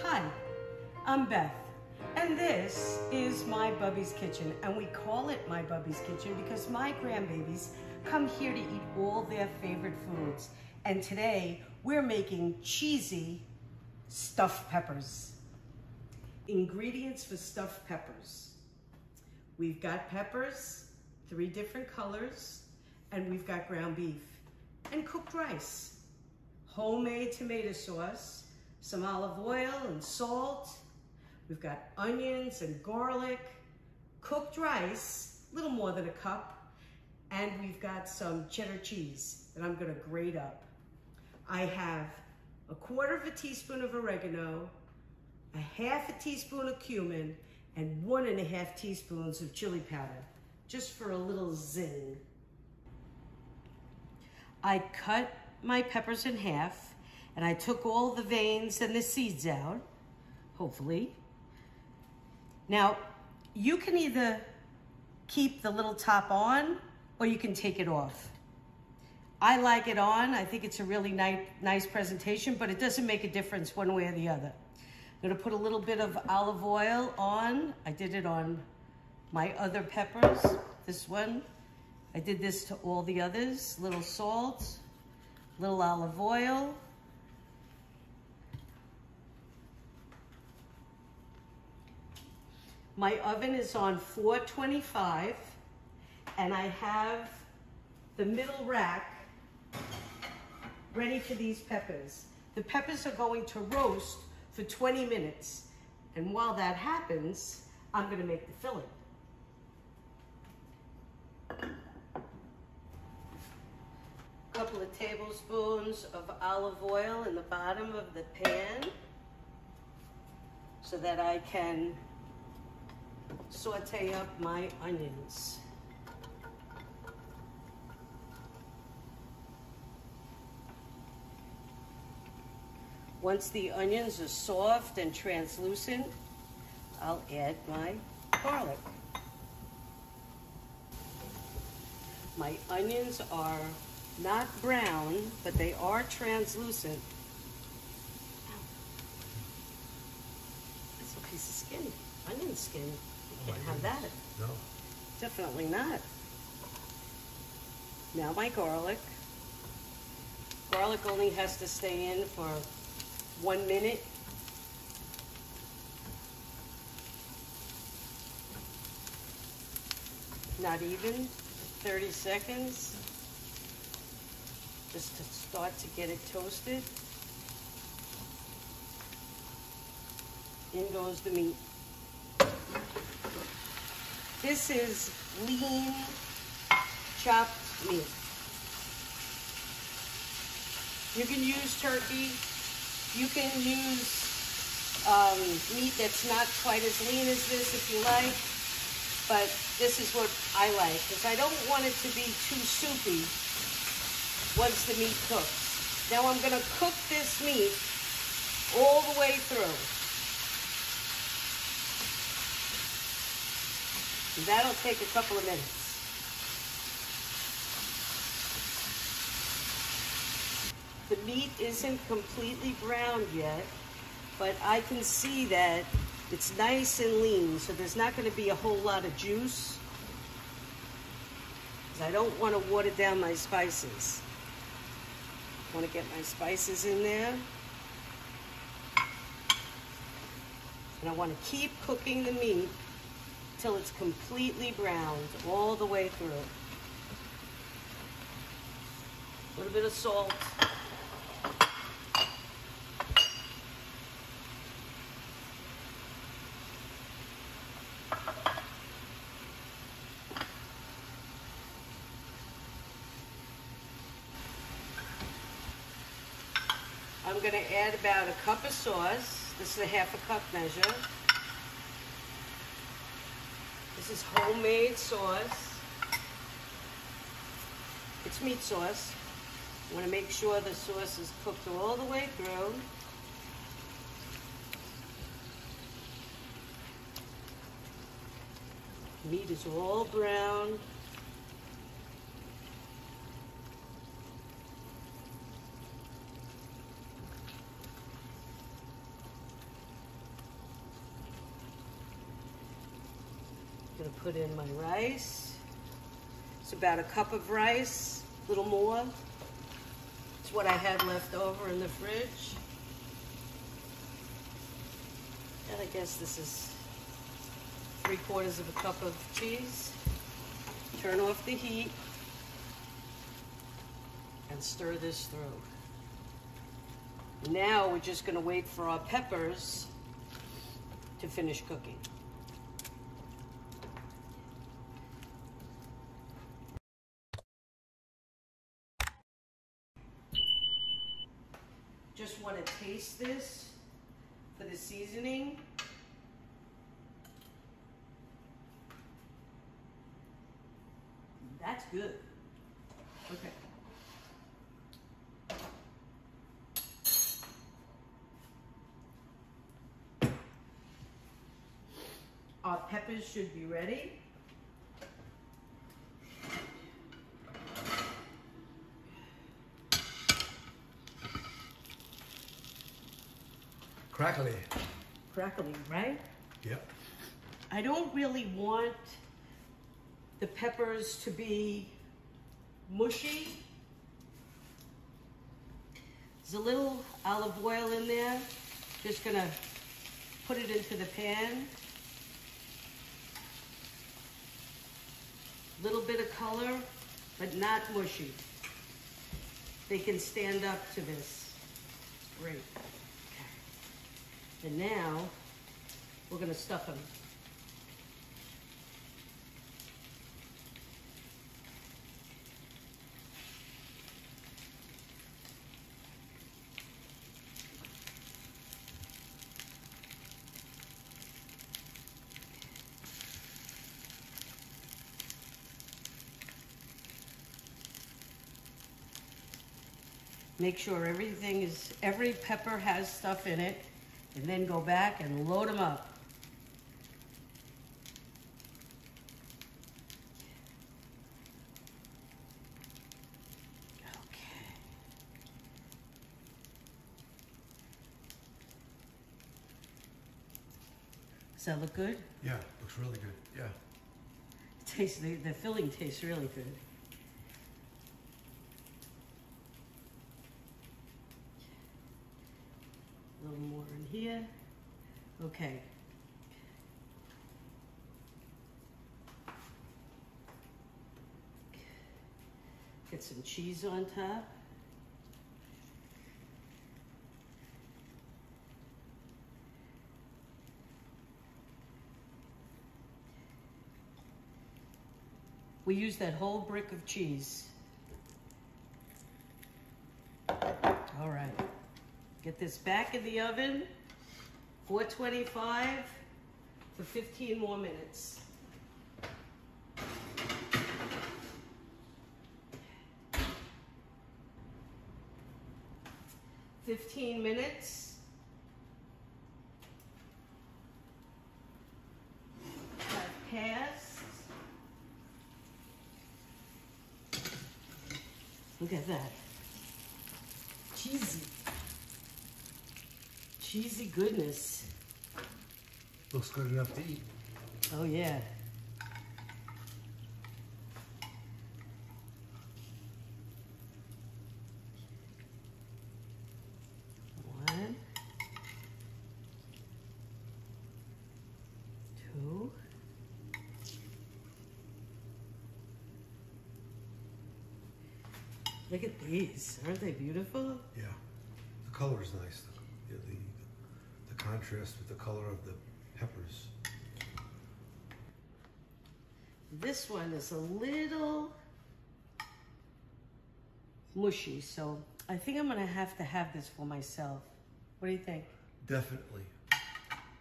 Hi, I'm Beth, and this is my Bubbie's Kitchen, and we call it my Bubbie's Kitchen because my grandbabies come here to eat all their favorite foods. And today, we're making cheesy stuffed peppers. Ingredients for stuffed peppers. We've got peppers, 3 different colors, and we've got ground beef and cooked rice, homemade tomato sauce, some olive oil and salt. We've got onions and garlic, cooked rice, a little more than a cup, and we've got some cheddar cheese that I'm gonna grate up. I have 1/4 teaspoon of oregano, 1/2 teaspoon of cumin, and 1½ teaspoons of chili powder, just for a little zing. I cut my peppers in half, and I took all the veins and the seeds out, hopefully. Now, you can either keep the little top on, or you can take it off. I like it on. I think it's a really nice presentation, but it doesn't make a difference one way or the other. I'm gonna put a little bit of olive oil on. I did it on my other peppers, this one. I did this to all the others. Little salt, little olive oil. My oven is on 425, and I have the middle rack ready for these peppers. The peppers are going to roast for 20 minutes. And while that happens, I'm gonna make the filling. A couple of tablespoons of olive oil in the bottom of the pan so that I can saute up my onions. Once the onions are soft and translucent, I'll add my garlic. My onions are not brown, but they are translucent. That's a piece of skin, onion skin. You can't have that. No. Definitely not. Now my garlic. Garlic only has to stay in for 1 minute. Not even 30 seconds. Just to start to get it toasted. In goes the meat. This is lean chopped meat. You can use turkey. You can use meat that's not quite as lean as this if you like, but this is what I like, because I don't want it to be too soupy once the meat cooks. Now I'm gonna cook this meat all the way through. That'll take a couple of minutes. The meat isn't completely browned yet, but I can see that it's nice and lean, so there's not going to be a whole lot of juice, because I don't want to water down my spices. I want to get my spices in there. And I want to keep cooking the meat till it's completely browned all the way through. A little bit of salt. I'm going to add about a cup of sauce. This is a 1/2 cup measure. This is homemade sauce. It's meat sauce. I want to make sure the sauce is cooked all the way through. Meat is all brown. Gonna put in my rice. It's about a cup of rice, a little more. It's what I had left over in the fridge. And I guess this is 3/4 of a cup of cheese. Turn off the heat and stir this through. Now we're just gonna wait for our peppers to finish cooking. Just want to taste this for the seasoning. That's good. Okay. Our peppers should be ready. Crackly. Crackling, right? Yep. I don't really want the peppers to be mushy. There's a little olive oil in there. Just gonna put it into the pan. Little bit of color, but not mushy. They can stand up to this. Great. Okay. And now we're gonna stuff them. Make sure every pepper has stuff in it, and then go back and load them up. Okay. Does that look good? Yeah, looks really good. Yeah. The filling tastes really good. A little more in here. Okay. Get some cheese on top. We use that whole brick of cheese. All right. Get this back in the oven, 425 for 15 more minutes. "15 minutes. Have passed. Look at that. Cheesy. Cheesy goodness. Looks good enough to eat. Oh yeah. One. Two. Look at these. Aren't they beautiful? Yeah. The color is nice. The contrast with the color of the peppers. This one is a little mushy, so I think I'm gonna have to have this for myself. What do you think? Definitely. I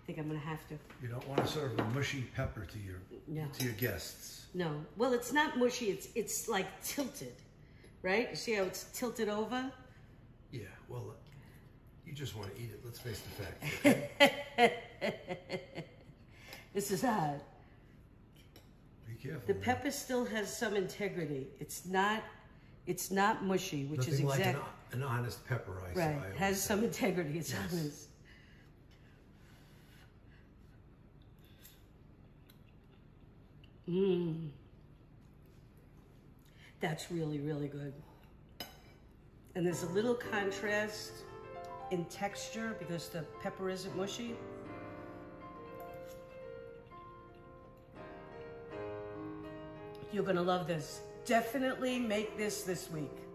think I'm gonna have to. You don't want to serve a mushy pepper to your guests. No. Well, it's not mushy. It's like tilted, right? You see how it's tilted over? Yeah. Well, you just want to eat it. Let's face the fact. This is hard. Be careful. The pepper still has some integrity. It's not mushy, which Nothing is exactly like an honest pepper. right. It has some integrity. It's honest. Mmm. That's really, really good. And there's a little contrast in texture because the pepper isn't mushy. You're gonna love this. Definitely make this week.